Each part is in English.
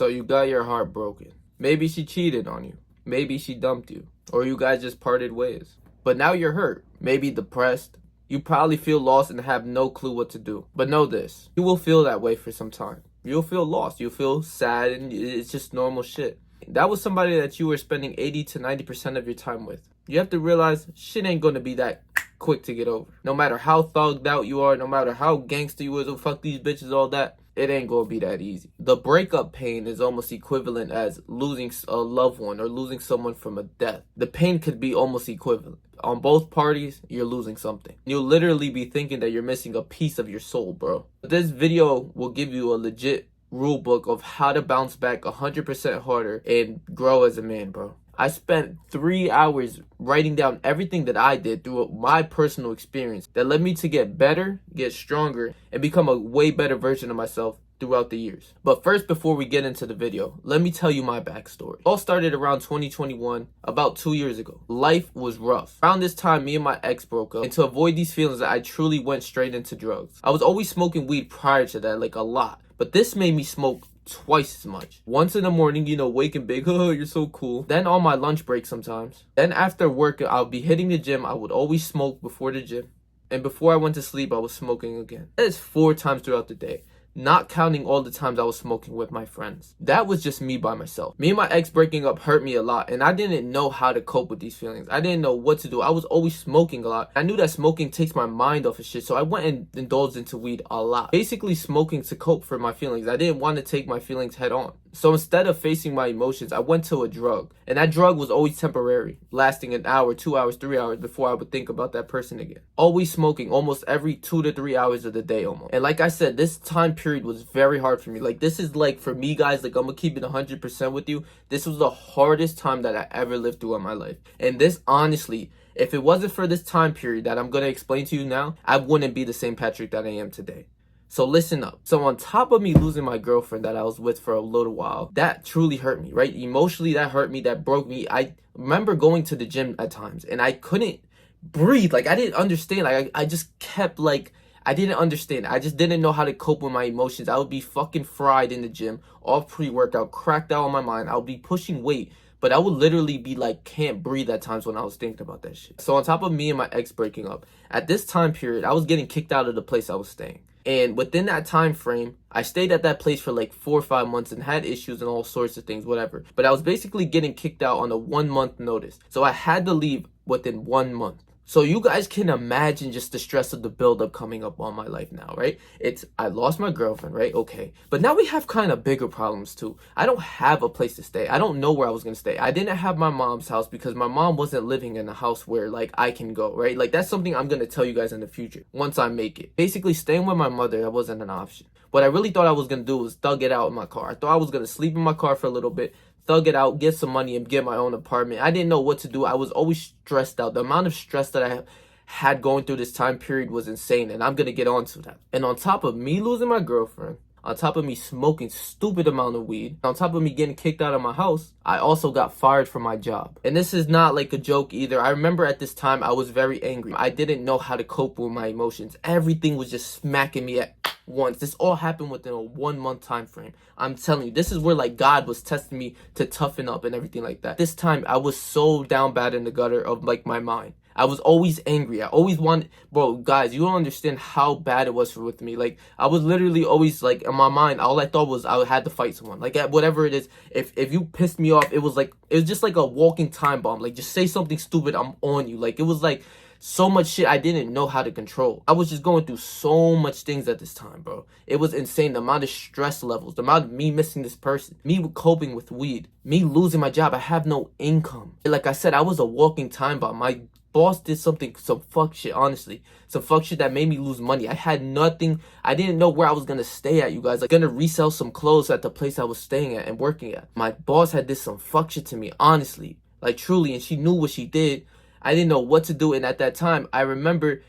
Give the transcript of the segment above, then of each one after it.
So you got your heart broken. Maybe she cheated on you. Maybe she dumped you. Or you guys just parted ways. But now you're hurt. Maybe depressed. You probably feel lost and have no clue what to do. But know this. You will feel that way for some time. You'll feel lost. You'll feel sad, and it's just normal shit. That was somebody that you were spending 80 to 90% of your time with. You have to realize shit ain't gonna be that quick to get over. No matter how thugged out you are, no matter how gangster you is, or fuck these bitches, all that, it ain't gonna be that easy. The breakup pain is almost equivalent as losing a loved one or losing someone from a death. The pain could be almost equivalent. On both parties, you're losing something. You'll literally be thinking that you're missing a piece of your soul, bro. This video will give you a legit rule book of how to bounce back 100% harder and grow as a man, bro. I spent 3 hours writing down everything that I did through my personal experience that led me to get better, get stronger, and become a way better version of myself throughout the years. But first, before we get into the video, let me tell you my backstory. It all started around 2021, about 2 years ago. Life was rough. Around this time, me and my ex broke up, and to avoid these feelings, I truly went straight into drugs. I was always smoking weed prior to that, like a lot, but this made me smoke twice as much. Once in the morning, you know, waking big, oh, you're so cool. Then on my lunch break sometimes. Then after work, I'll be hitting the gym. I would always smoke before the gym. And before I went to sleep, I was smoking again. That is 4 times throughout the day. Not counting all the times I was smoking with my friends. That was just me by myself. Me and my ex breaking up hurt me a lot, and I didn't know how to cope with these feelings. I didn't know what to do. I was always smoking a lot. I knew that smoking takes my mind off of shit, so I went and indulged into weed a lot. Basically smoking to cope for my feelings. I didn't want to take my feelings head on. So instead of facing my emotions, I went to a drug. And that drug was always temporary, lasting an hour, 2 hours, 3 hours before I would think about that person again. Always smoking almost every 2 to 3 hours of the day almost. And like I said, this time period was very hard for me. Like, this is like, for me, guys, like, I'm gonna keep it 100% with you. This was the hardest time that I ever lived through in my life. And this, honestly, if it wasn't for this time period that I'm gonna explain to you now, I wouldn't be the same Patrick that I am today. So listen up. So on top of me losing my girlfriend that I was with for a little while, that truly hurt me, right? Emotionally, that hurt me, that broke me. I remember going to the gym at times and I couldn't breathe. Like, I didn't understand. Like, I just kept, like, I didn't understand. I just didn't know how to cope with my emotions. I would be fucking fried in the gym, off pre-workout, cracked out on my mind. I would be pushing weight, but I would literally be like, can't breathe at times when I was thinking about that shit. So on top of me and my ex breaking up, at this time period, I was getting kicked out of the place I was staying. And within that time frame, I stayed at that place for like 4 or 5 months and had issues and all sorts of things, whatever. But I was basically getting kicked out on a 1-month notice. So I had to leave within 1 month. So you guys can imagine just the stress of the buildup coming up on my life now, right? I lost my girlfriend, right? Okay. But now we have kind of bigger problems too. I don't have a place to stay. I don't know where I was going to stay. I didn't have my mom's house because my mom wasn't living in a house where like I can go, right? Like, that's something I'm going to tell you guys in the future once I make it. Basically, staying with my mother, that wasn't an option. What I really thought I was going to do was thug it out in my car. I thought I was going to sleep in my car for a little bit, thug it out, get some money, and get my own apartment. I didn't know what to do. I was always stressed out. The amount of stress that I had going through this time period was insane, and I'm gonna get onto that. And on top of me losing my girlfriend, on top of me smoking stupid amount of weed, on top of me getting kicked out of my house, I also got fired from my job. And this is not like a joke either. I remember at this time I was very angry. I didn't know how to cope with my emotions. Everything was just smacking me at once. This all happened within a 1-month time frame. I'm telling you, this is where like God was testing me to toughen up and everything like that. This time I was so down bad in the gutter of like my mind. I was always angry. I always wanted, bro, guys, you don't understand how bad it was with me. Like, I was literally always like, in my mind, all I thought was I had to fight someone. Like, whatever it is, if you pissed me off, it was just like a walking time bomb. Like, just say something stupid, I'm on you. Like, it was like so much shit I didn't know how to control. I was just going through so much things at this time, bro. It was insane. The amount of stress levels, the amount of me missing this person, me coping with weed, me losing my job. I have no income. Like I said, I was a walking time bomb. My boss did some fuck shit, honestly. Some fuck shit that made me lose money. I had nothing. I didn't know where I was gonna stay at, you guys. Like, gonna resell some clothes at the place I was staying at and working at. My boss had did some fuck shit to me, honestly. Like, truly, and she knew what she did. I didn't know what to do, and at that time, I remember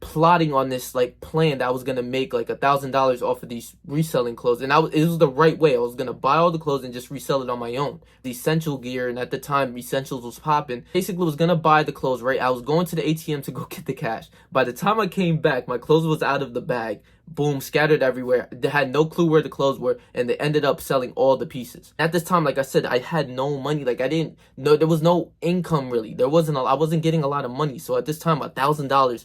plotting on this like plan that I was gonna make like $1,000 off of these reselling clothes, and it was the right way. I was gonna buy all the clothes and just resell it on my own. The essential gear, and at the time Essentials was popping. Basically, was gonna buy the clothes, right? I was going to the ATM to go get the cash. By the time I came back, my clothes was out of the bag. Boom, scattered everywhere. They had no clue where the clothes were, and they ended up selling all the pieces. At this time, like I said, I had no money. Like I didn't know, there was no income really. I wasn't getting a lot of money. So at this time, $1,000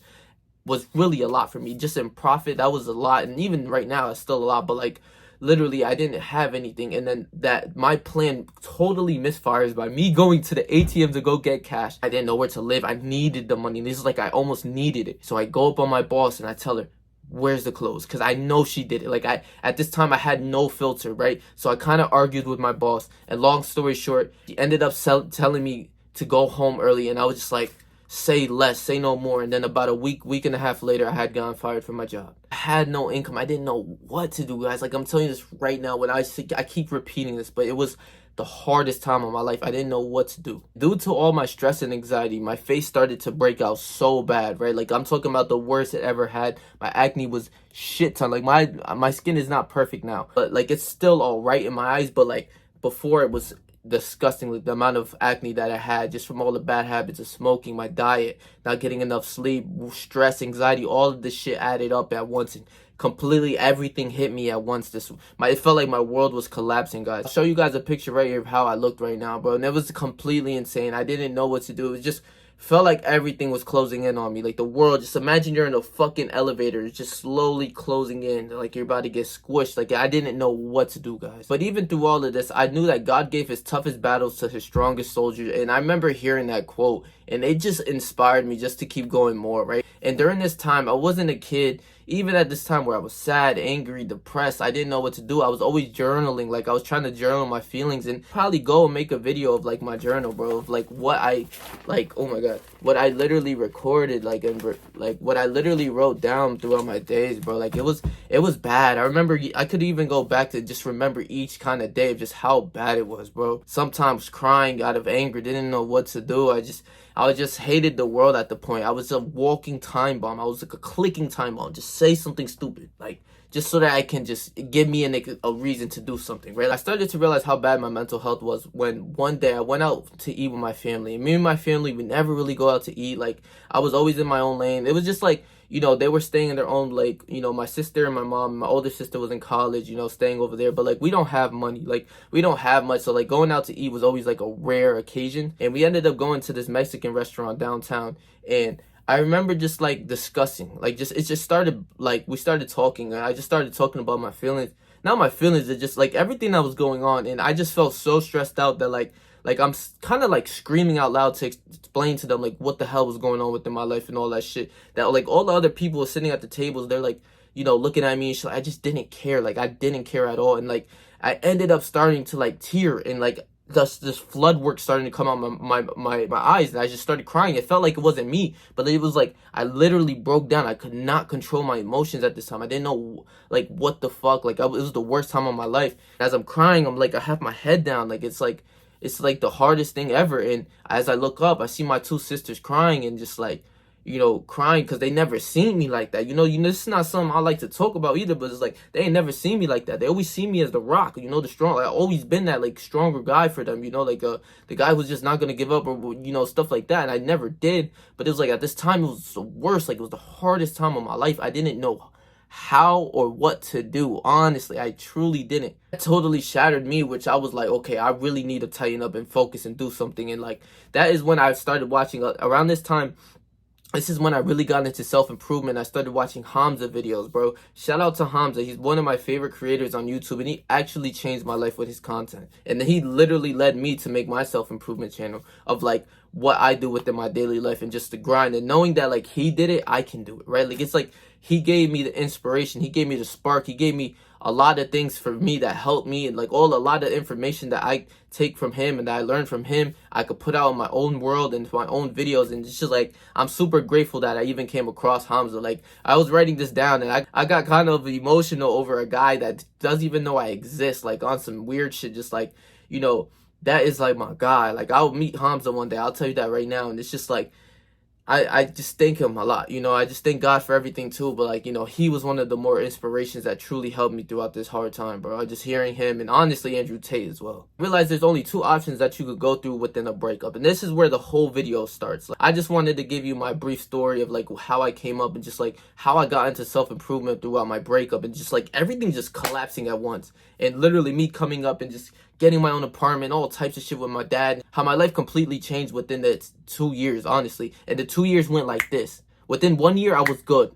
was really a lot for me. Just in profit, that was a lot. And even right now, it's still a lot. But like literally, I didn't have anything. And then that my plan totally misfires by me going to the ATM to go get cash. I didn't know where to live. I needed the money. This is like I almost needed it. So I go up on my boss and I tell her, where's the clothes? Because I know she did it. Like at this time I had no filter, right? So I kind of argued with my boss, and long story short, she ended up telling me to go home early, and I was just like, say less, say no more. And then about a week and a half later, I had gotten fired from my job. I had no income. I didn't know what to do, guys. Like I'm telling you this right now, when I keep repeating this, but it was the hardest time of my life. I didn't know what to do. Due to all my stress and anxiety, my face started to break out so bad, right? Like I'm talking about the worst it ever had. My acne was shit ton. Like my skin is not perfect now, but like it's still all right in my eyes. But like before, it was disgusting. Like the amount of acne that I had just from all the bad habits of smoking, my diet, not getting enough sleep, stress, anxiety, all of this shit added up at once, and completely everything hit me at once. It felt like my world was collapsing, guys. I'll show you guys a picture right here of how I looked right now, bro. And it was completely insane. I didn't know what to do. It was just felt like everything was closing in on me. Like the world, just imagine you're in a fucking elevator. It's just slowly closing in. Like you're about to get squished. Like I didn't know what to do, guys. But even through all of this, I knew that God gave his toughest battles to his strongest soldiers. And I remember hearing that quote, and it just inspired me just to keep going more, right? And during this time, I wasn't a kid. Even at this time where I was sad, angry, depressed, I didn't know what to do. I was always journaling. Like I was trying to journal my feelings, and probably go and make a video of like my journal, bro, of like what I, like, oh my god, what I literally recorded, like, and like what I literally wrote down throughout my days, bro. Like it was bad. I remember I could even go back to just remember each kind of day of just how bad it was, bro. Sometimes crying out of anger, didn't know what to do. I just hated the world at the point. I was a walking time bomb. I was like a clicking time bomb. Just say something stupid, like just so that I can just give me a reason to do something, right? I started to realize how bad my mental health was when one day I went out to eat with my family. And me and my family, we never really go out to eat. Like I was always in my own lane. It was just like, you know, they were staying in their own, like, you know, my sister and my mom, my older sister was in college, you know, staying over there. But like we don't have money, like we don't have much, so like going out to eat was always like a rare occasion. And we ended up going to this Mexican restaurant downtown, and I remember just like discussing, like it just started, like we started talking, and I just started talking about my feelings. Not my feelings, it's just like everything that was going on, and I just felt so stressed out that like I'm kind of like screaming out loud to explain to them like what the hell was going on within my life and all that shit. That like all the other people were sitting at the tables, they're like, you know, looking at me and shit. I just didn't care. Like I didn't care at all, and like I ended up starting to like tear, and like this flood work starting to come out my eyes, and I just started crying. It felt like it wasn't me, but it was like I literally broke down. I could not control my emotions at this time. I didn't know like what the fuck. Like it was the worst time of my life. As I'm crying, I'm like, I have my head down. Like it's like the hardest thing ever. And as I look up, I see my two sisters crying, and just like, you know, crying because they never seen me like that. You know, this is not something I like to talk about either, but it's like they ain't never seen me like that. They always see me as the rock, you know, the strong. Like, I always been that like stronger guy for them, you know, like the guy who's just not gonna give up, or you know, stuff like that. And I never did. But it was like at this time it was the worst. Like it was the hardest time of my life. I didn't know how or what to do. Honestly, I truly didn't. It totally shattered me, which I was like, okay, I really need to tighten up and focus and do something. And like that is when I started watching around this time. This is when I really got into self-improvement. I started watching Hamza videos, bro. Shout out to Hamza. He's one of my favorite creators on YouTube, and he actually changed my life with his content. And he literally led me to make my self-improvement channel of like what I do within my daily life and just the grind. And knowing that like he did it, I can do it, right? Like it's like he gave me the inspiration. He gave me the spark. He gave me a lot of things for me that helped me, and like a lot of information that I take from him and that I learned from him, I could put out in my own world and my own videos. And it's just like I'm super grateful that I even came across Hamza. Like I was writing this down, and I got kind of emotional over a guy that doesn't even know I exist, like on some weird shit. Just like, you know, that is like my guy. Like I'll meet Hamza one day, I'll tell you that right now. And it's just like I just thank him a lot. I just thank God for everything too. But like, he was one of the more inspirations that truly helped me throughout this hard time, bro. Just hearing him, and honestly Andrew Tate as well. I realized there's only two options that you could go through within a breakup. And this is where the whole video starts. Like, I just wanted to give you my brief story of like how I came up and just like how I got into self-improvement throughout my breakup, and just like everything just collapsing at once. And literally me coming up and just getting my own apartment, all types of shit with my dad. How my life completely changed within the 2 years, honestly. And the 2 years went like this. Within 1 year, I was good.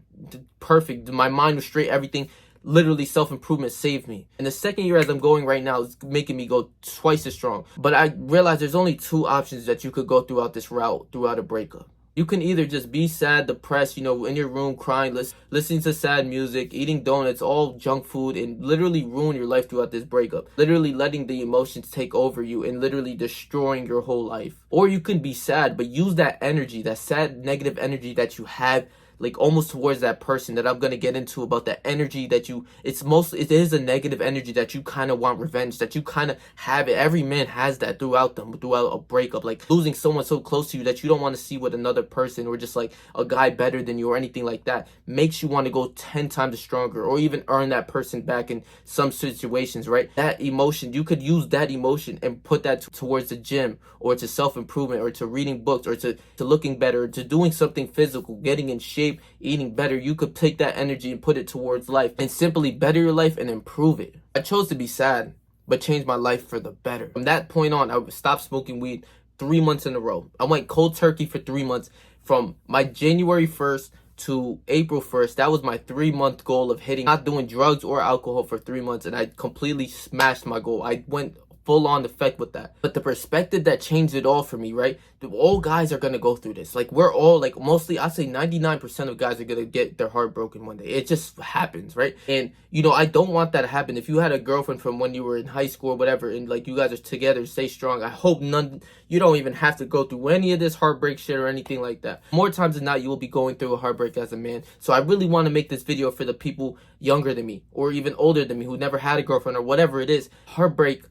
Perfect. My mind was straight, everything. Literally, self-improvement saved me. And the second year, as I'm going right now, is making me go twice as strong. But I realized there's only two options that you could go throughout this route, throughout a breakup. You can either just be sad, depressed, in your room crying, listening to sad music, eating donuts, all junk food, and literally ruin your life throughout this breakup. Literally letting the emotions take over you and literally destroying your whole life. Or you can be sad, but use that energy, that sad, negative energy that you have, like almost towards that person that I'm gonna get into about that energy that it is a negative energy that you kind of want revenge, that you kind of have it. Every man has that throughout a breakup, like losing someone so close to you that you don't want to see with another person, or just like a guy better than you or anything like that, makes you want to go 10 times stronger, or even earn that person back in some situations, right? That emotion, you could use that emotion and put that towards the gym, or to self-improvement, or to reading books, or to looking better, or to doing something physical, getting in shape, eating better. You could take that energy and put it towards life and simply better your life and improve it. I chose to be sad, but changed my life for the better. From that point on, I stopped smoking weed 3 months in a row. I went cold turkey for 3 months. From my January 1st to April 1st, that was my 3-month goal of not doing drugs or alcohol for 3 months, and I completely smashed my goal. I went full on effect with that. But the perspective that changed it all for me, right? All guys are gonna go through this. Like, we're all, like, mostly, I'd say 99% of guys are gonna get their heart broken one day. It just happens, right? And I don't want that to happen. If you had a girlfriend from when you were in high school or whatever, and like you guys are together, stay strong. I hope you don't even have to go through any of this heartbreak shit or anything like that. More times than not, you will be going through a heartbreak as a man. So I really want to make this video for the people younger than me, or even older than me, who never had a girlfriend or whatever it is. Heartbreak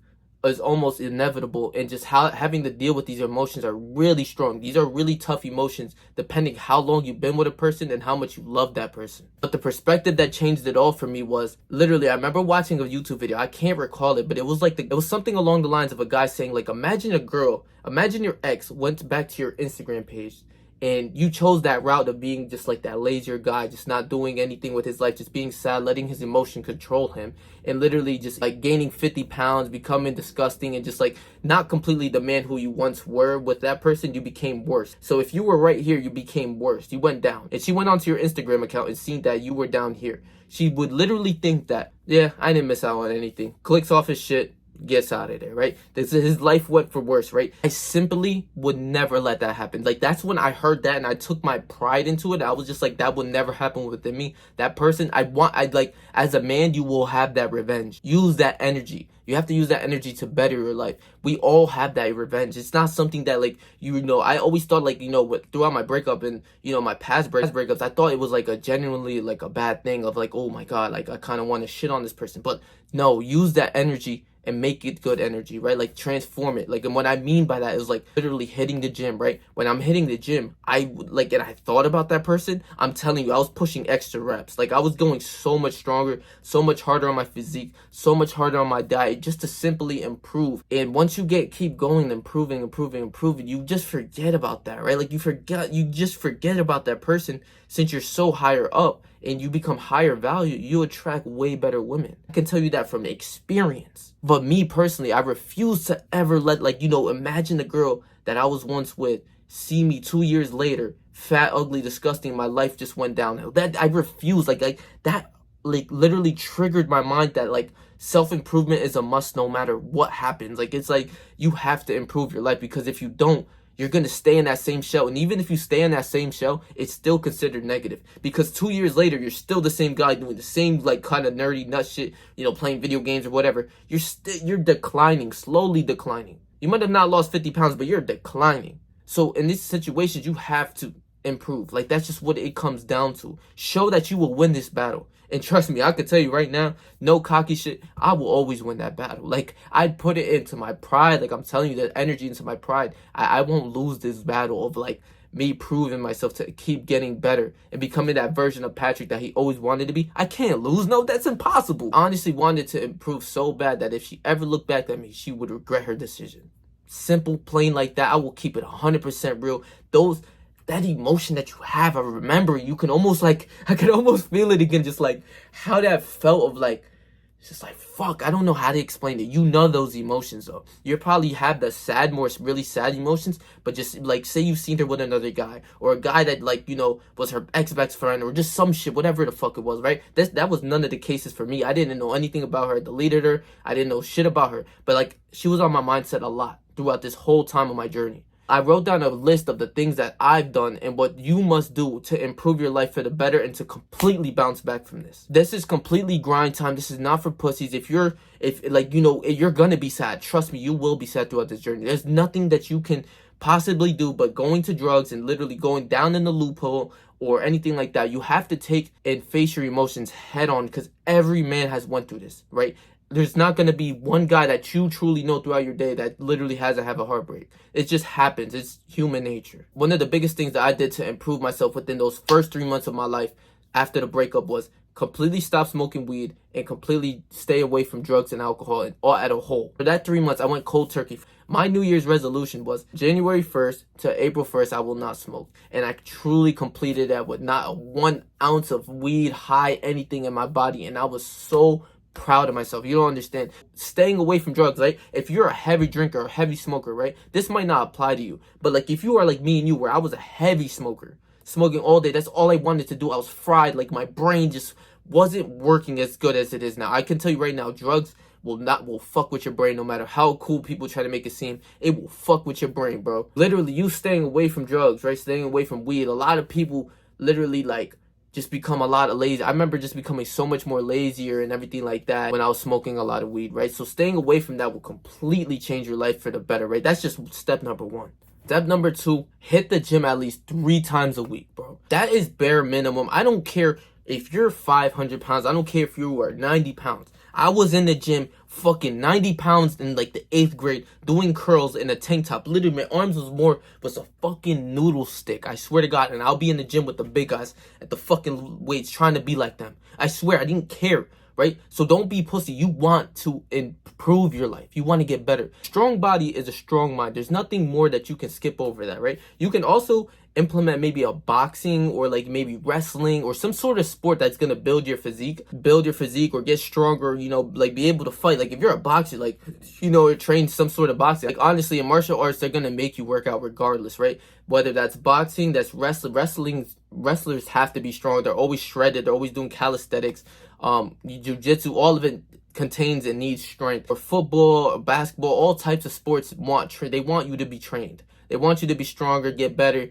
is almost inevitable, and just having to deal with these emotions are really strong. These are really tough emotions, depending how long you've been with a person and how much you love that person. But the perspective that changed it all for me was literally, I remember watching a YouTube video, I can't recall it, but it was like it was something along the lines of a guy saying, like, imagine your ex went back to your Instagram page, and you chose that route of being just like that lazier guy, just not doing anything with his life, just being sad, letting his emotion control him, and literally just like gaining 50 pounds, becoming disgusting, and just like not completely the man who you once were. With that person, you became worse. So if you were right here, you became worse. You went down. And she went onto your Instagram account and seen that you were down here. She would literally think that, yeah, I didn't miss out on anything. Clicks off his shit, gets out of there, right? This is his life went for worse, right? I simply would never let that happen. Like, that's when I heard that and I took my pride into it. I was just like, that would never happen within me. That person, I'd like, as a man, you will have that revenge. Use that energy. You have to use that energy to better your life. We all have that revenge. It's not something that, like, I always thought, like, throughout my breakup and, my past breakups, I thought it was like a genuinely, like, a bad thing of like, oh my God, like, I kind of want to shit on this person. But no, use that energy and make it good energy, right? Like, transform it. Like, and what I mean by that is like literally hitting the gym, right? When I'm hitting the gym, and I thought about that person, I'm telling you, I was pushing extra reps. Like, I was going so much stronger, so much harder on my physique, so much harder on my diet, just to simply improve. And once you keep going, improving, you just forget about that, right? Like, you just forget about that person. Since you're so higher up and you become higher value, you attract way better women. I can tell you that from experience. But me personally, I refuse to ever let, imagine a girl that I was once with see me 2 years later, fat, ugly, disgusting. My life just went downhill. That I refuse. That literally triggered my mind that, like, self-improvement is a must no matter what happens. Like, it's like you have to improve your life, because if you don't, you're going to stay in that same shell. And even if you stay in that same shell, it's still considered negative. Because 2 years later, you're still the same guy doing the same, like, kind of nerdy nut shit, playing video games or whatever. You're declining, slowly declining. You might have not lost 50 pounds, but you're declining. So in these situations, you have to improve. Like, that's just what it comes down to. Show that you will win this battle. And trust me, I can tell you right now, no cocky shit, I will always win that battle. Like, I'd put it into my pride. Like, I'm telling you, that energy into my pride. I won't lose this battle of, like, me proving myself to keep getting better and becoming that version of Patrick that he always wanted to be. I can't lose. No, that's impossible. I honestly wanted to improve so bad that if she ever looked back at me, she would regret her decision. Simple, plain like that. I will keep it 100% real. That emotion that you have, I remember, you can almost I could almost feel it again, just like how that felt of like, it's just like, fuck, I don't know how to explain it. You know those emotions though. You probably have the sad, more really sad emotions, but just like, say you've seen her with another guy, or a guy that like, was her ex-best friend, or just some shit, whatever the fuck it was, right? That was none of the cases for me. I didn't know anything about her. I deleted her. I didn't know shit about her. But like, she was on my mindset a lot throughout this whole time of my journey. I wrote down a list of the things that I've done and what you must do to improve your life for the better and to completely bounce back from this. This is completely grind time. This is not for pussies. If you're gonna be sad. Trust me, you will be sad throughout this journey. There's nothing that you can possibly do but going to drugs and literally going down in the loophole or anything like that. You have to take and face your emotions head on, because every man has went through this, right? There's not going to be one guy that you truly know throughout your day that literally hasn't have a heartbreak. It just happens. It's human nature. One of the biggest things that I did to improve myself within those first 3 months of my life after the breakup was completely stop smoking weed and completely stay away from drugs and alcohol and all at a whole. For that 3 months, I went cold turkey. My New Year's resolution was January 1st to April 1st, I will not smoke. And I truly completed that with not 1 ounce of weed, high, anything in my body. And I was so proud of myself. You don't understand. Staying away from drugs, right? If you're a heavy drinker or heavy smoker, right? This might not apply to you. But like if you are like me and you, where I was a heavy smoker, smoking all day, that's all I wanted to do. I was fried. Like my brain just wasn't working as good as it is now. I can tell you right now, drugs will fuck with your brain no matter how cool people try to make it seem. It will fuck with your brain, bro. Literally, you staying away from drugs, right? Staying away from weed. A lot of people literally like just become a lot of lazy. I remember just becoming so much more lazier and everything like that when I was smoking a lot of weed, right? So staying away from that will completely change your life for the better, right? That's just step number 1. Step number 2, hit the gym at least 3 times a week, bro. That is bare minimum. I don't care if you're 500 pounds. I don't care if you are 90 pounds. I was in the gym fucking 90 pounds in like the 8th grade doing curls in a tank top. Literally, my arms was a fucking noodle stick. I swear to God. And I'll be in the gym with the big guys at the fucking weights trying to be like them. I swear, I didn't care, right? So don't be pussy. You want to improve your life. You want to get better. Strong body is a strong mind. There's nothing more that you can skip over that, right? You can also implement maybe a boxing or like maybe wrestling or some sort of sport that's going to build your physique or get stronger, like be able to fight. Like if you're a boxer, like, or train some sort of boxing, like honestly in martial arts, they're going to make you work out regardless, right? Whether that's boxing, that's wrestling, wrestlers have to be strong. They're always shredded. They're always doing calisthenics, jiu-jitsu, all of it contains and needs strength. Or football, or basketball, all types of sports they want you to be trained. They want you to be stronger, get better,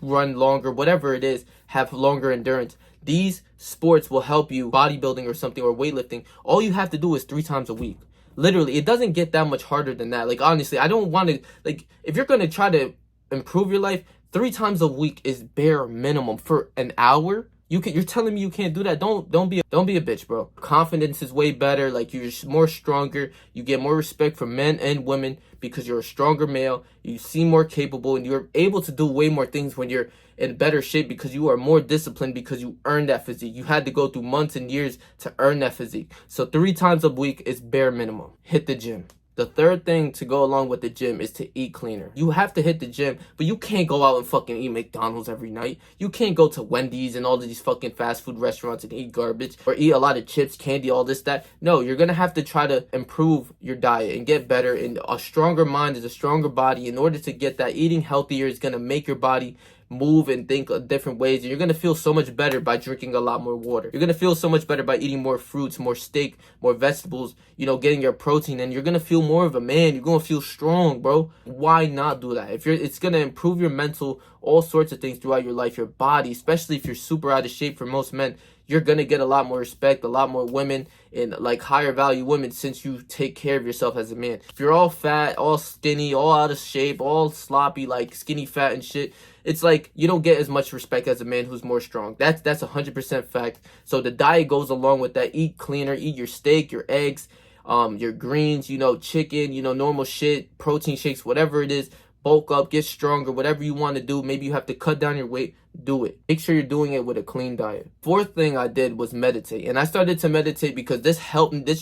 run longer, whatever it is, have longer endurance. These sports will help you, bodybuilding or something, or weightlifting. All you have to do is 3 times a week. Literally, it doesn't get that much harder than that. Like, honestly, I don't want to, like, if you're going to try to improve your life, 3 times a week is bare minimum for an hour. You're telling me you can't do that? Don't be a bitch, bro. Confidence is way better. Like you're more stronger. You get more respect from men and women because you're a stronger male. You seem more capable and you're able to do way more things when you're in better shape because you are more disciplined because you earned that physique. You had to go through months and years to earn that physique. So 3 times a week is bare minimum. Hit the gym. The third thing to go along with the gym is to eat cleaner. You have to hit the gym, but you can't go out and fucking eat McDonald's every night. You can't go to Wendy's and all of these fucking fast food restaurants and eat garbage or eat a lot of chips, candy, all this, that. No, you're going to have to try to improve your diet and get better. And a stronger mind is a stronger body. In order to get that, eating healthier is going to make your body move and think of different ways, and you're going to feel so much better by drinking a lot more water. You're going to feel so much better by eating more fruits, more steak, more vegetables, getting your protein, and you're going to feel more of a man. You're going to feel strong, bro. Why not do that? It's going to improve your mental, all sorts of things throughout your life, your body, especially if you're super out of shape. For most men, you're going to get a lot more respect, a lot more women, and like higher value women since you take care of yourself as a man. If you're all fat, all skinny, all out of shape, all sloppy, like skinny fat and shit, it's like you don't get as much respect as a man who's more strong. That's 100% fact. So the diet goes along with that. Eat cleaner, eat your steak, your eggs, your greens, chicken, normal shit, protein shakes, whatever it is. bulk up, get stronger, whatever you want to do. Maybe you have to cut down your weight, do it. Make sure you're doing it with a clean diet. Fourth thing I did was meditate. And I started to meditate because this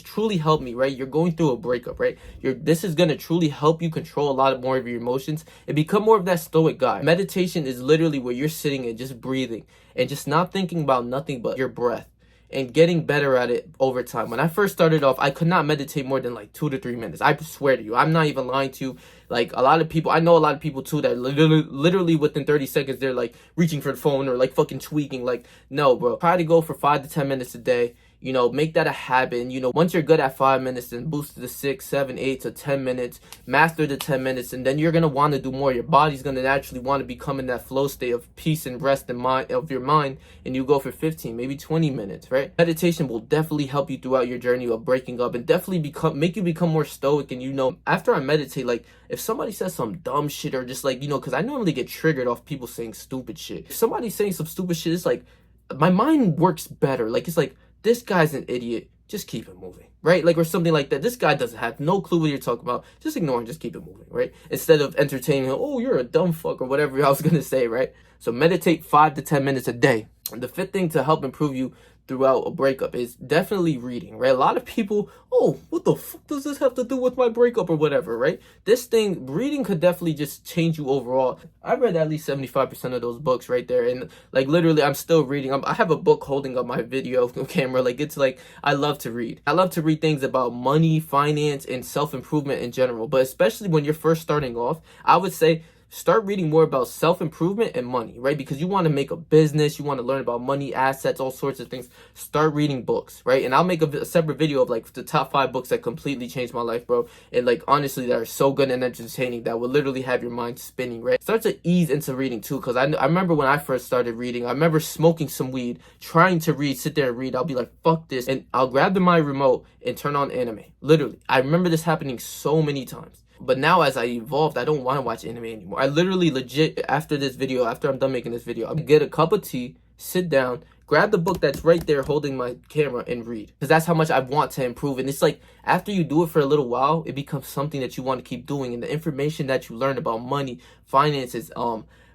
truly helped me, right? You're going through a breakup, right? This is going to truly help you control a lot more of your emotions and become more of that stoic guy. Meditation is literally where you're sitting and just breathing and just not thinking about nothing but your breath, and getting better at it over time. When I first started off, I could not meditate more than like 2 to 3 minutes. I swear to you, I'm not even lying to you. Like, a lot of people, I know a lot of people too that literally within 30 seconds, they're like reaching for the phone or like fucking tweaking. Like, no, bro. Try to go for 5 to 10 minutes a day. You know, make that a habit. And, you know, once you're good at 5 minutes, then boost to the 6, 7, 8 to 10 minutes. Master the 10 minutes, and then you're gonna want to do more. Your body's gonna naturally want to become in that flow state of peace and rest and mind of your mind, and you go for 15, maybe 20 minutes, right? Meditation will definitely help you throughout your journey of breaking up, and definitely make you become more stoic. And, you know, after I meditate, like, if somebody says some dumb shit, or just like, you know, because I normally get triggered off people saying stupid shit. If somebody's saying some stupid shit, it's like my mind works better. Like, it's like, this guy's an idiot, just keep it moving, right? Like, or something like that. This guy doesn't have no clue what you're talking about, just ignore him, just keep it moving, right? Instead of entertaining him, oh, you're a dumb fuck, or whatever I was gonna say, right? So meditate 5 to 10 minutes a day. And the fifth thing to help improve you throughout a breakup is definitely reading, right? A lot of people, oh, what the fuck does this have to do with my breakup or whatever, right? Reading could definitely just change you overall. I read at least 75% of those books right there, and like literally I'm still reading. I have a book holding up my video camera. Like, it's like, I love to read. I love to read things about money, finance, and self-improvement in general, but especially when you're first starting off, I would say start reading more about self-improvement and money, right? Because you want to make a business, you want to learn about money, assets, all sorts of things. Start reading books, right? And I'll make a separate video of like the top 5 books that completely changed my life, bro. And like, honestly, that are so good and entertaining that will literally have your mind spinning, right? Start to ease into reading too, because I remember when I first started reading, I remember smoking some weed, trying to read, sit there and read. I'll be like, fuck this, and I'll grab my remote and turn on anime. Literally, I remember this happening so many times. But now, as I evolved, I don't want to watch anime anymore. I literally legit, after I'm done making this video, I'll get a cup of tea, sit down, grab the book that's right there holding my camera, and read. Because that's how much I want to improve. And it's like, after you do it for a little while, it becomes something that you want to keep doing. And the information that you learn about money, finances,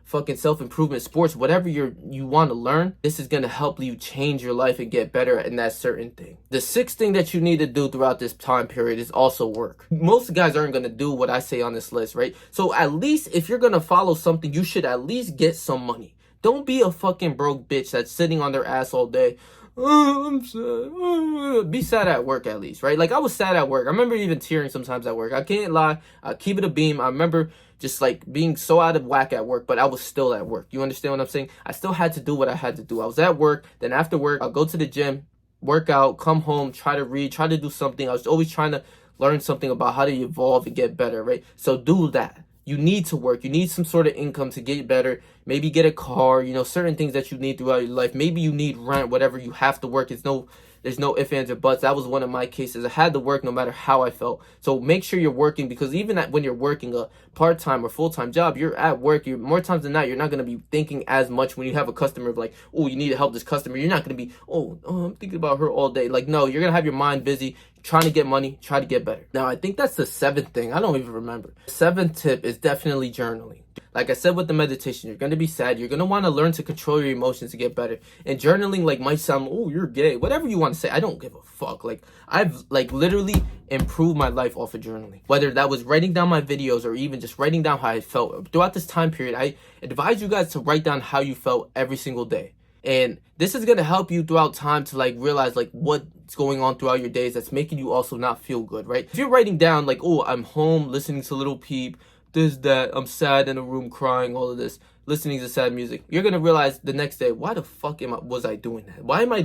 fucking self-improvement, sports, whatever you want to learn, this is going to help you change your life and get better in that certain thing. The sixth thing that you need to do throughout this time period is also work. Most guys aren't going to do what I say on this list, right? So at least if you're going to follow something, you should at least get some money. Don't be a fucking broke bitch that's sitting on their ass all day. Oh, I'm sad. Be sad at work at least, right? Like, I was sad at work. I remember even tearing sometimes at work. I can't lie. I keep it a beam. I remember just like being so out of whack at work, but I was still at work. You understand what I'm saying? I still had to do what I had to do. I was at work. Then after work, I'll go to the gym, work out, come home, try to read, try to do something. I was always trying to learn something about how to evolve and get better, right? So do that. You need to work. You need some sort of income to get better. Maybe get a car, you know, certain things that you need throughout your life. Maybe you need rent, whatever. You have to work. There's no ifs, ands, or buts. That was one of my cases. I had to work no matter how I felt. So make sure you're working, because even when you're working a part-time or full-time job, you're at work. You're more times than not, you're not going to be thinking as much when you have a customer of like, oh, you need to help this customer. You're not going to be, oh, I'm thinking about her all day. Like, no, you're going to have your mind busy trying to get money, try to get better. Now, I think that's the 7th thing. I don't even remember. 7th tip is definitely journaling. Like I said with the meditation, you're going to be sad. You're going to want to learn to control your emotions to get better. And journaling, like, might sound, oh, you're gay. Whatever you want to say, I don't give a fuck. Like, I've, like, literally improved my life off of journaling. Whether that was writing down my videos or even just writing down how I felt. Throughout this time period, I advise you guys to write down how you felt every single day. And this is going to help you throughout time to, like, realize, like, what's going on throughout your days that's making you also not feel good, right? If you're writing down, like, oh, I'm home listening to Little Peep, this, that, I'm sad in a room crying, all of this, listening to sad music, you're going to realize the next day, why the fuck was I doing that? Why am I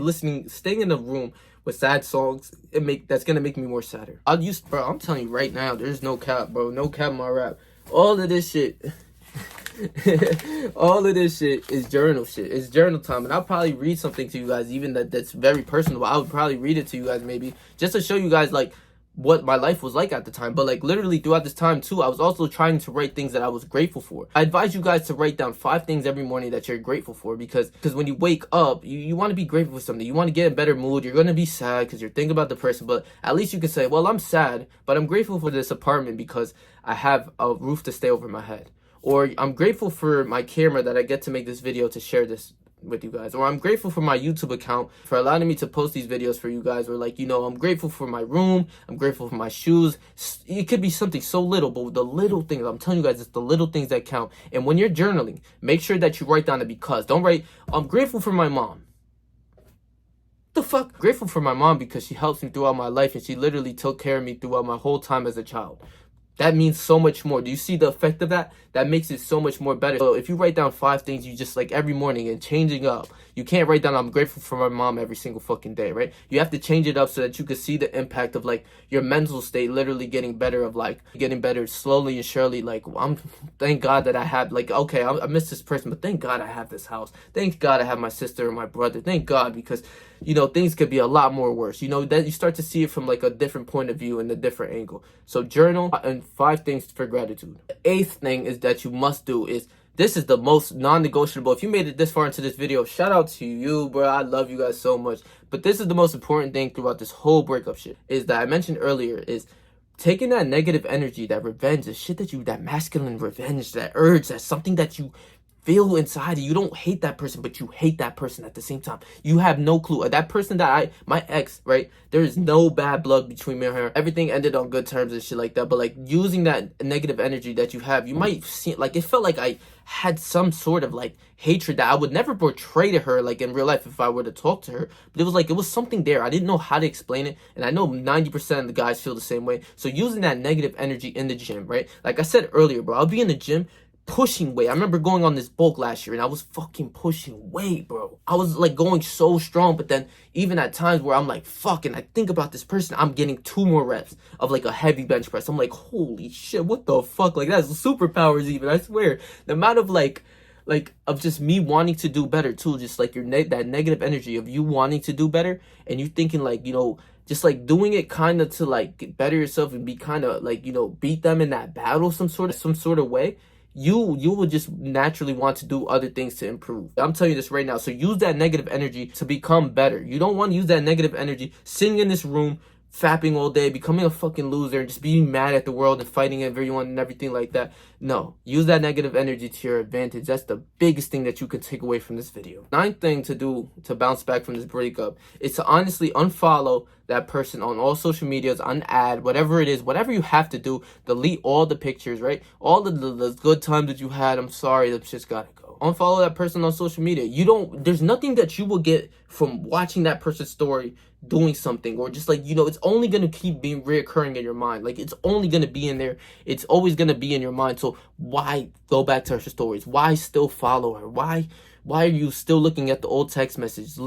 staying in a room with sad songs? That's going to make me more sadder. Bro, I'm telling you right now, there's no cap, bro. No cap in my rap. All of this shit... all of this shit is journal shit. It's journal time, and I'll probably read something to you guys, even that's very personal. I would probably read it to you guys, maybe just to show you guys like what my life was like at the time. But like literally throughout this time too, I was also trying to write things that I was grateful for. I advise you guys to write down 5 things every morning that you're grateful for, because when you wake up, you want to be grateful for something. You want to get in a better mood. You're going to be sad because you're thinking about the person, but at least you can say, well, I'm sad, but I'm grateful for this apartment because I have a roof to stay over my head. Or I'm grateful for my camera that I get to make this video to share this with you guys. Or I'm grateful for my YouTube account for allowing me to post these videos for you guys. Or like, I'm grateful for my room. I'm grateful for my shoes. It could be something so little, but the little things, I'm telling you guys, it's the little things that count. And when you're journaling, make sure that you write down the because. Don't write, I'm grateful for my mom. The fuck? Grateful for my mom because she helps me throughout my life and she literally took care of me throughout my whole time as a child. That means so much more. Do you see the effect of that? That makes it so much more better. So if you write down 5 things you just like every morning and changing up, you can't write down I'm grateful for my mom every single fucking day, right? You have to change it up so that you can see the impact of like your mental state literally getting better, of like getting better slowly and surely. Like, thank God that I have, like, okay, I miss this person, but thank God I have this house. Thank God I have my sister and my brother. Thank God, because things could be a lot more worse. That you start to see it from like a different point of view and a different angle. So journal and 5 things for gratitude. The 8th thing is that you must do is, this is the most non-negotiable. If you made it this far into this video, shout out to you, bro. I love you guys so much. But this is the most important thing throughout this whole breakup shit, is that I mentioned earlier, is taking that negative energy, that revenge, the shit that masculine revenge, that urge, that's something that you feel inside. You don't hate that person, but you hate that person at the same time. You have no clue. That person my ex, right? There is no bad blood between me and her. Everything ended on good terms and shit like that. But like using that negative energy that you have, you might see, like, it felt like I had some sort of like hatred that I would never portray to her like in real life if I were to talk to her. But it was something there. I didn't know how to explain it. And I know 90% of the guys feel the same way. So using that negative energy in the gym, right? Like I said earlier, bro, I'll be in the gym pushing weight. I remember going on this bulk last year and I was fucking pushing weight, bro. I was like going so strong, but then even at times where I'm like, fuck, and I think about this person, I'm getting 2 more reps of like a heavy bench press. I'm like, holy shit, what the fuck? Like, that's superpowers even, I swear. The amount of like of just me wanting to do better too, just like that negative energy of you wanting to do better and you thinking like, just like doing it kind of to like better yourself and be kind of like, beat them in that battle some sort of way. You will just naturally want to do other things to improve. I'm telling you this right now. So use that negative energy to become better. You don't want to use that negative energy sitting in this room, fapping all day, becoming a fucking loser, and just being mad at the world and fighting everyone and everything like that. No, use that negative energy to your advantage. That's the biggest thing that you can take away from this video. 9th thing to do to bounce back from this breakup is to honestly unfollow that person on all social medias, unadd, whatever it is, whatever you have to do. Delete all the pictures, right? All the good times that you had. I'm sorry, that's just gotta go. Unfollow that person on social media. There's nothing that you will get from watching that person's story doing something, or just like, it's only going to keep being reoccurring in your mind. Like, it's only going to be in there. It's always going to be in your mind. So why go back to her stories? Why still follow her? Why are you still looking at the old text message?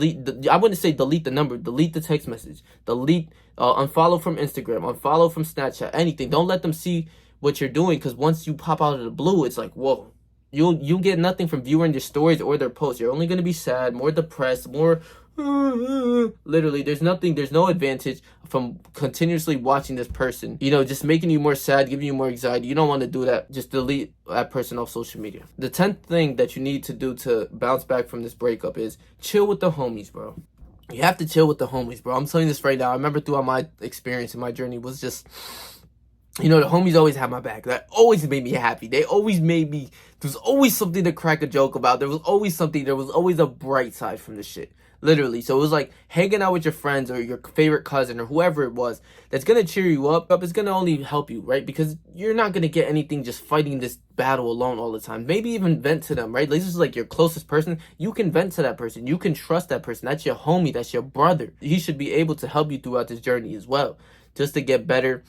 I wouldn't say delete the number, delete the text message, unfollow from Instagram, unfollow from Snapchat, anything. Don't let them see what you're doing, because once you pop out of the blue, it's like, whoa. You'll get nothing from viewing their stories or their posts. You're only going to be sad, more depressed, more literally, there's no advantage from continuously watching this person, just making you more sad, giving you more anxiety. You don't want to do that. Just delete that person off social media. The 10th thing that you need to do to bounce back from this breakup is chill with the homies, bro. You have to chill with the homies, bro. I'm telling you this right now. I remember throughout my experience and my journey was just, the homies always had my back. That always made me happy. They always made me, there's always something to crack a joke about. There was always a bright side from the shit. Literally. So it was like hanging out with your friends or your favorite cousin or whoever it was that's going to cheer you up. It's going to only help you, right? Because you're not going to get anything just fighting this battle alone all the time. Maybe even vent to them, right? This is like your closest person. You can vent to that person. You can trust that person. That's your homie. That's your brother. He should be able to help you throughout this journey as well, just to get better,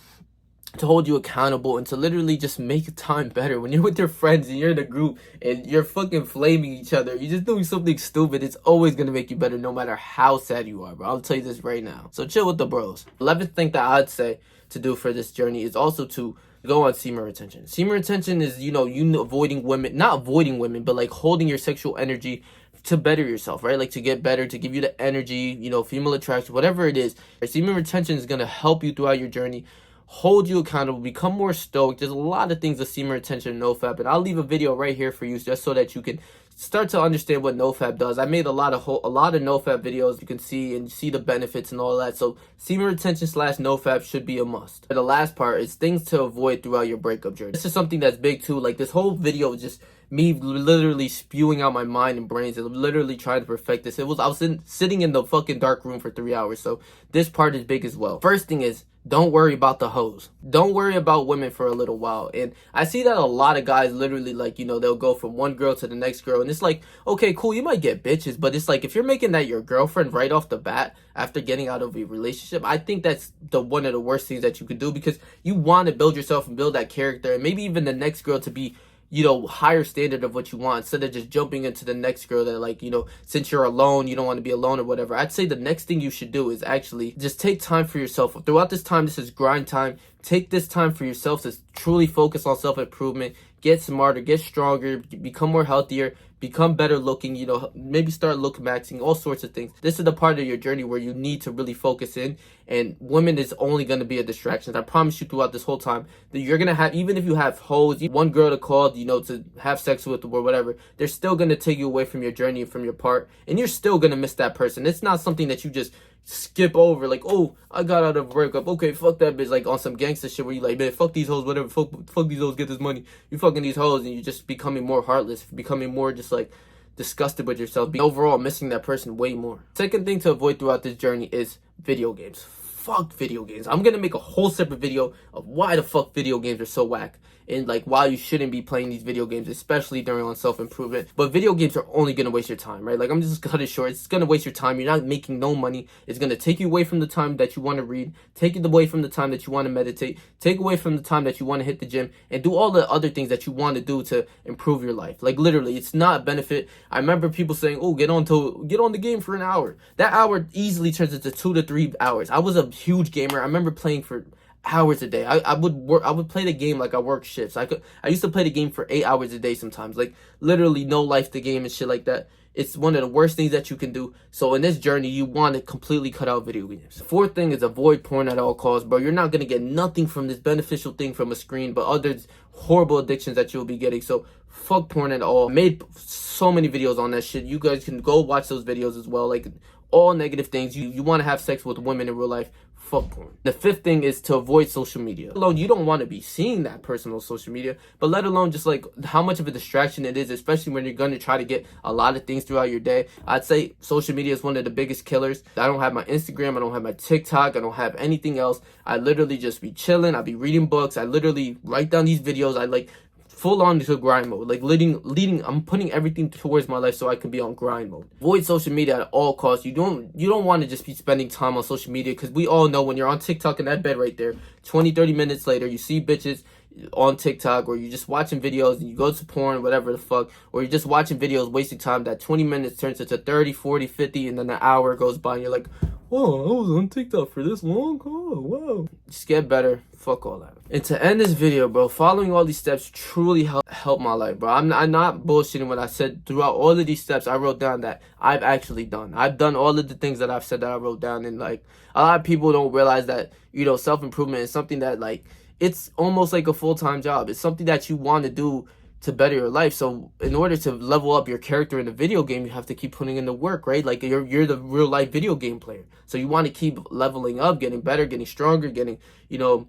to hold you accountable, and to literally just make time better. When you're with your friends and you're in a group and you're fucking flaming each other, you're just doing something stupid, it's always gonna make you better no matter how sad you are, bro. I'll tell you this right now. So chill with the bros. 11th thing that I'd say to do for this journey is also to go on semen retention. Semen retention is, you avoiding women, not avoiding women, but like holding your sexual energy to better yourself, right? Like to get better, to give you the energy, you know, female attraction, whatever it is. Semen retention is going to help you throughout your journey, hold you accountable, become more stoic. There's a lot of things with semen retention and NoFap, and I'll leave a video right here for you just so that you can start to understand what NoFap does. I made a lot of NoFap videos you can see and see the benefits and all that. So semen retention / NoFap should be a must. And the last part is things to avoid throughout your breakup journey. This is something that's big too. Like this whole video is just me literally spewing out my mind and brains and literally trying to perfect this. I was sitting in the fucking dark room for 3 hours. So this part is big as well. First thing is, don't worry about the hoes. Don't worry about women for a little while. And I see that a lot of guys literally, like, you know, they'll go from one girl to the next girl. And it's like, okay, cool, you might get bitches. But it's like, if you're making that your girlfriend right off the bat after getting out of a relationship, I think that's one of the worst things that you could do, because you want to build yourself and build that character. And maybe even the next girl to be, you know, higher standard of what you want, instead of just jumping into the next girl that, like, you know, since you're alone, you don't want to be alone or whatever. I'd say the next thing you should do is actually just take time for yourself. Throughout this time, this is grind time. Take this time for yourself to truly focus on self-improvement, get smarter, get stronger, become more healthier, become better looking, you know, maybe start look maxing, all sorts of things. This is the part of your journey where you need to really focus in, and women is only going to be a distraction. I promise you throughout this whole time that you're going to have, even if you have hoes, one girl to call, you know, to have sex with or whatever, they're still going to take you away from your journey and from your part, and you're still going to miss that person. It's not something that you just skip over, like, oh, I got out of a breakup, okay, fuck that bitch, like on some gangster shit where you like, man, fuck these hoes, whatever, fuck these hoes, get this money, you fucking these hoes, and you're just becoming more heartless, becoming more just like disgusted with yourself, overall missing that person way more. Second thing to avoid throughout this journey is video games. Fuck video games. I'm gonna make a whole separate video of why the fuck video games are so whack, and like why you shouldn't be playing these video games, especially during on self-improvement. But video games are only gonna waste your time, right? Like, I'm just cut it short. It's gonna waste your time. You're not making no money. It's gonna take you away from the time that you want to read, take it away from the time that you want to meditate, take away from the time that you want to hit the gym, and do all the other things that you want to do to improve your life. Like, literally, it's not a benefit. I remember people saying, oh, get on the game for an hour. That hour easily turns into 2 to 3 hours. I was a huge gamer. I remember playing for hours a day. I would play the game like I work shifts. I used to play the game for 8 hours a day sometimes. Like, literally no life the game and shit like that. It's one of the worst things that you can do. So in this journey, you want to completely cut out video games. Fourth thing is avoid porn at all costs, bro. You're not going to get nothing from this beneficial thing from a screen, but other horrible addictions that you'll be getting. So fuck porn at all. I made so many videos on that shit. You guys can go watch those videos as well. Like, all negative things. You want to have sex with women in real life, fuck porn. The fifth thing is to avoid social media. Alone, you don't want to be seeing that person on social media, but let alone just like how much of a distraction it is, especially when you're going to try to get a lot of things throughout your day. I'd say social media is one of the biggest killers. I don't have my Instagram, I don't have my TikTok, I don't have anything else. I literally just be chilling, I be reading books, I literally write down these videos, I like full on to grind mode, like leading. I'm putting everything towards my life so I can be on grind mode. Avoid social media at all costs. You don't want to just be spending time on social media, because we all know when you're on TikTok in that bed right there, 20-30 minutes later, you see bitches on TikTok, or you're just watching videos and you go to porn, whatever the fuck, or you're just watching videos, wasting time. That 20 minutes turns into 30, 40, 50, and then an hour goes by and you're like, oh, I was on TikTok for this long? Oh, wow. Just get better. Fuck all that. And to end this video, bro, following all these steps truly helped my life, bro. I'm not bullshitting when I said throughout all of these steps I wrote down that I've actually done. I've done all of the things that I've said that I wrote down. And like, a lot of people don't realize that, you know, self-improvement is something that, like, it's almost like a full-time job. It's something that you want to do to better your life. So in order to level up your character in the video game, you have to keep putting in the work, right? Like, you're the real life video game player. So you want to keep leveling up, getting better, getting stronger, getting, you know,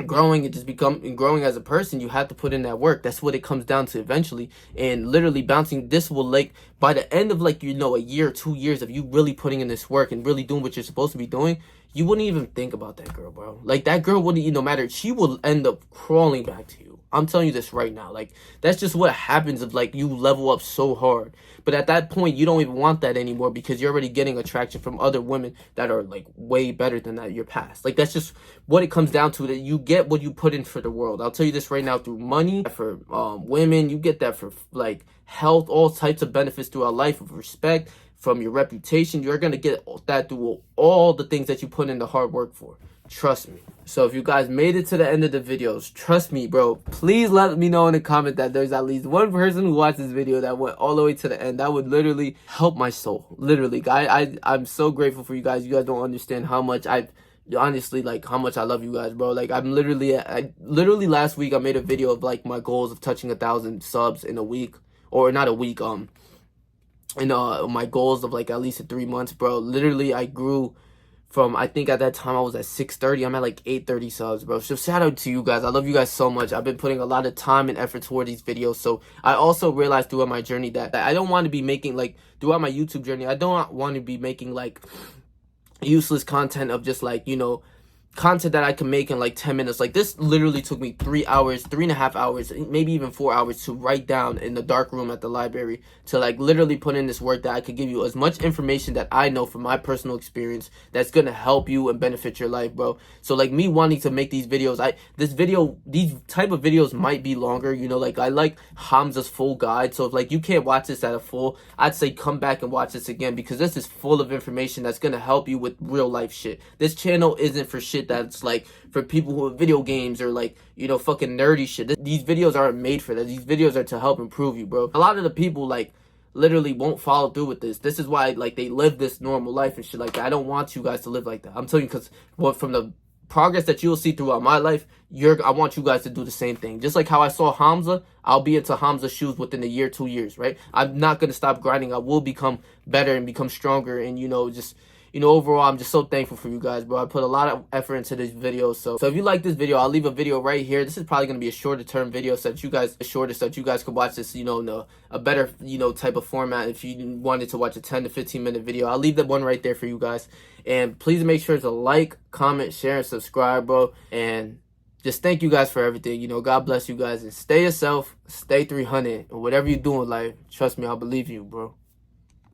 growing and just growing as a person. You have to put in that work. That's what it comes down to eventually. And literally bouncing, this will, like, by the end of, like, you know, a year, 2 years of you really putting in this work and really doing what you're supposed to be doing, you wouldn't even think about that girl, bro. Like, that girl wouldn't, no matter, she will end up crawling back to you. I'm telling you this right now. Like, that's just what happens if, like, you level up so hard. But at that point, you don't even want that anymore, because you're already getting attraction from other women that are, like, way better than that, your past. Like, that's just what it comes down to, that you get what you put in for the world. I'll tell you this right now, through money, for women, you get that for, like, health, all types of benefits throughout life, of respect, from your reputation. You're going to get that through all the things that you put in the hard work for. Trust me. So if you guys made it to the end of the videos, trust me, bro, please let me know in the comment that there's at least one person who watched this video that went all the way to the end. That would literally help my soul. Literally, guys, I'm so grateful for you guys. You guys don't understand how much honestly, like, how much I love you guys, bro. Like, I literally last week I made a video of like my goals of touching 1,000 subs in a week, or not a week, my goals of like at least 3 months, bro. Literally, I grew from, I think at that time I was at 630. I'm at like 830 subs, bro. So shout out to you guys. I love you guys so much. I've been putting a lot of time and effort toward these videos. So I also realized throughout my journey that I don't want to be making, like, throughout my YouTube journey, I don't want to be making like useless content of just like, content that I can make in like 10 minutes. Like, this literally took me 3 hours, 3.5 hours, maybe even 4 hours to write down in the dark room at the library, to like literally put in this work that I could give you as much information that I know from my personal experience that's gonna help you and benefit your life, bro. So like, me wanting to make these videos, these type of videos might be longer, like I like Hamza's full guide. So if like you can't watch this at a full, I'd say come back and watch this again, because this is full of information that's gonna help you with real life shit. This channel isn't for shit that's like for people who have video games or like, fucking nerdy shit. These videos aren't made for that. These videos are to help improve you, bro. A lot of the people like literally won't follow through with this. This is why like they live this normal life and shit like that. I don't want you guys to live like that. I'm telling you, because from the progress that you'll see throughout my life, I want you guys to do the same thing. Just like how I saw Hamza, I'll be into Hamza's shoes within a year, 2 years, right? I'm not going to stop grinding. I will become better and become stronger, and just overall, I'm just so thankful for you guys, bro. I put a lot of effort into this video. So if you like this video, I'll leave a video right here. This is probably going to be a shorter term video so that you guys could watch this, in a better, type of format. If you wanted to watch a 10 to 15 minute video, I'll leave that one right there for you guys. And please make sure to like, comment, share, and subscribe, bro. And just thank you guys for everything. God bless you guys, and stay yourself, stay 300, and whatever you do in life, trust me, I believe you, bro.